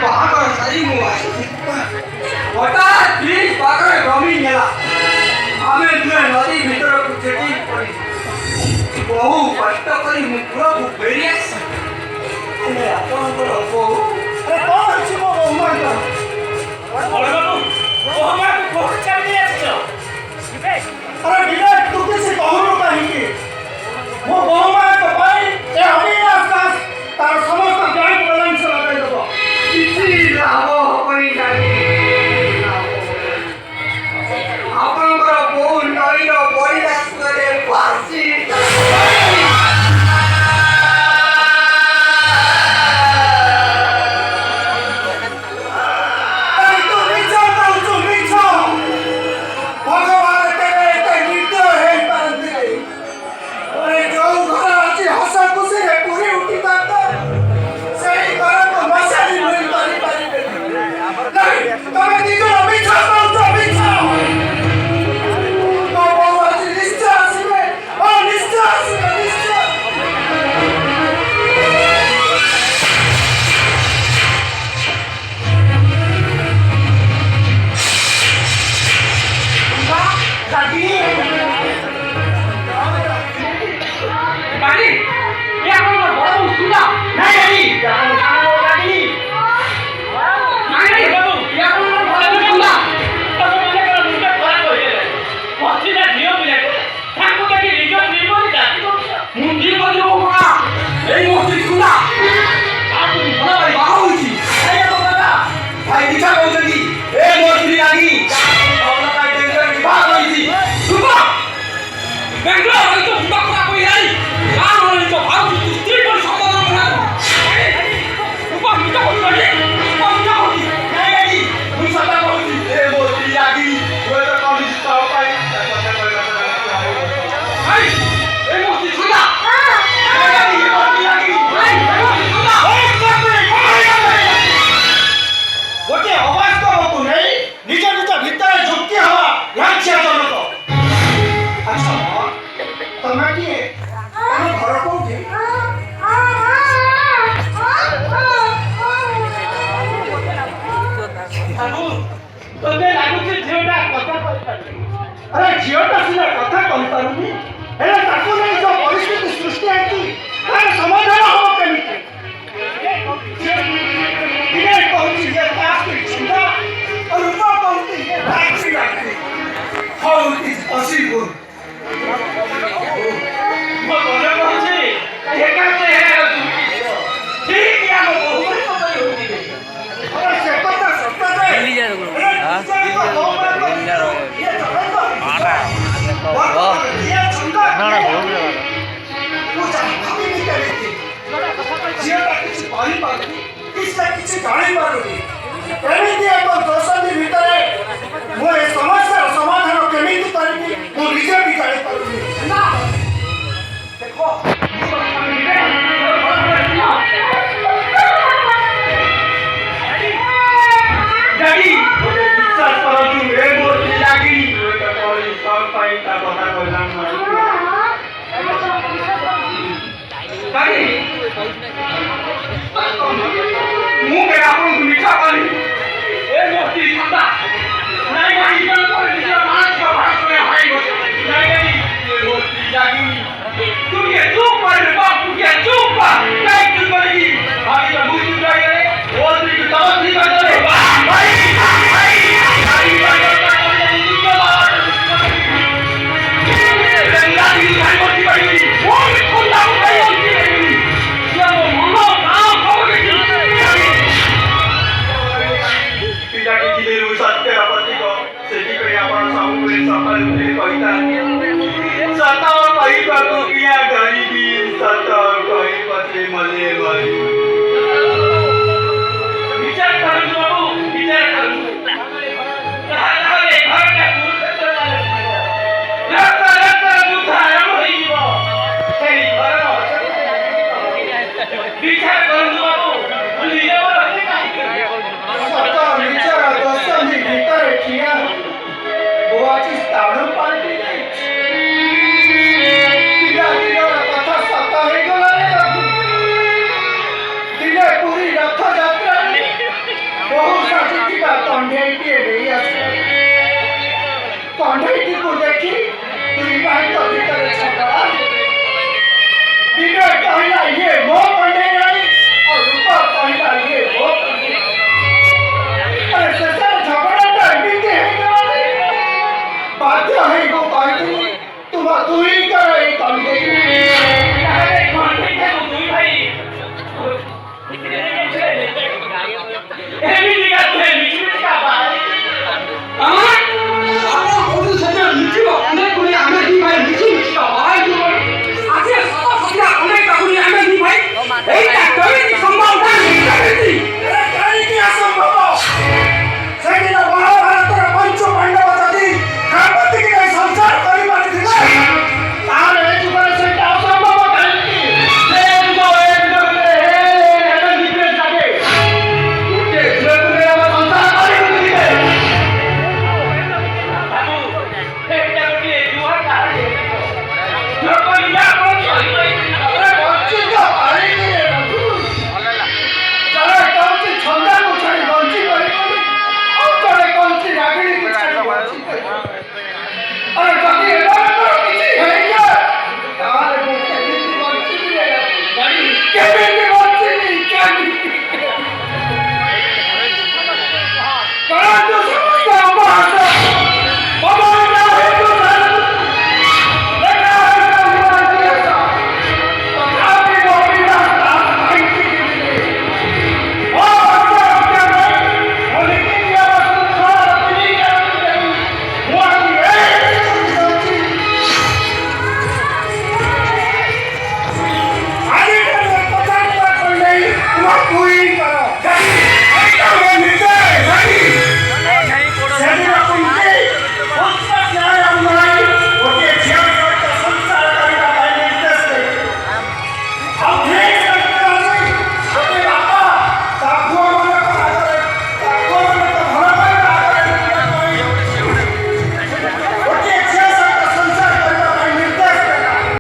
ବାହାଘର ସାରି ମୁଁ ଆସିଛି ହଠାତ୍ ପ୍ଲିଜ ପାଖରେ ଜମି ନେଲା ଆମେ ଦୁହେଁ ନଦୀ ଭିତରକୁ ଛେଟି ପଡ଼ିଛୁ ବହୁ କଷ୍ଟ କରି ମୁଁ ପୁରକୁ ଫେରି ଆସିଛି ହେଲେ ଆପଣଙ୍କର ବୋହୂ କଣ ହେଇଛି ମୋ ବୋହୂ ମାନଙ୍କର? अरे विवेक तू किसी कहूँ कहीं वो बहुमान को भाई ये अभी आसपास तार समस्त बैंक बैलेंस लगा देबो किसी लाभ हबनी नाही ଆପଣଙ୍କର ବୋହୂ ନଈର ପରିବେଶରେ ଭାସି अरे झीटा सीना कथा कहि पारुनी हेले ताको नहीं जो परिस्थिति सृष्टि आती तार समाधान हो केमिति ये कहूची ये पास की चिंता और रूपा कहूची ये फैक्ट्री लगती हाउ इट इज पॉसिबल वो बोले कहूची ये कहते हैं ठीक या वो बहुत बड़ी होती है अरे सत्ता मिल जाए हां मिल जाए समाधान केमिति करबी मु निजे भी जानि पारुनी देखो डैडी विश्वास करतु ए मोती लागी सब पाइता कथा कहलाम ମୁଁ କେ ଆପଣଙ୍କୁ ମିଠା କରି ଏ ମୋତି ଥଣ୍ଡା ନାଇଁ ଭାଇ ଇଏ କରି ନିଜ ମାଛ ଭାଷଣ ହାଇ ଗଛ ନାଇଁ ନାଇଁ ଏ ମୋତି ଲାଗି ତୁ କେ ଚୁପ କରି ବାପ ତୁ କେ ଚୁପ କାଇ ତୁ କରି ଭାଇ ତ ମୁତି ଯାଇରେ ଓତି କି ତମ ଠିକ करे भाई भाई কণ্ঠে বেরিয়ে আসে কণ্ঠেটিকে দেখি দুই বাহিত ভিতরে ঝগড়া বিনয় কহিলা ইয়ে ମୋ କଣ୍ଢେଇ ରାଣୀ ଆଉ ରୂପ କହିଲା ଇଏ ମୋ କଣ୍ଢେଇ ଆରେ ଶେଷରେ ଝଗଡ଼ାଟା ଏମିତି ହେଇଗଲା ଯେ ବାଧ୍ୟ ହେଇ ମୁଁ କହିଥିଲି ତୁମ ଦୁଇଙ୍କର ଏଇ କଣ୍ଢେଇ ଦୁଇ ଭାଇ ଏମିତି ଗାଧେ ମିଛିମିଛିକା ବାହାରି আমার আপন ওদের সাথে মিছিল অনেক করে আমি দি ভাই মিছিল মিছিল হয় কি বল আজকে সব সন্ধ্যা অনেক কাকুনি আমি দি ভাই এইটা কবে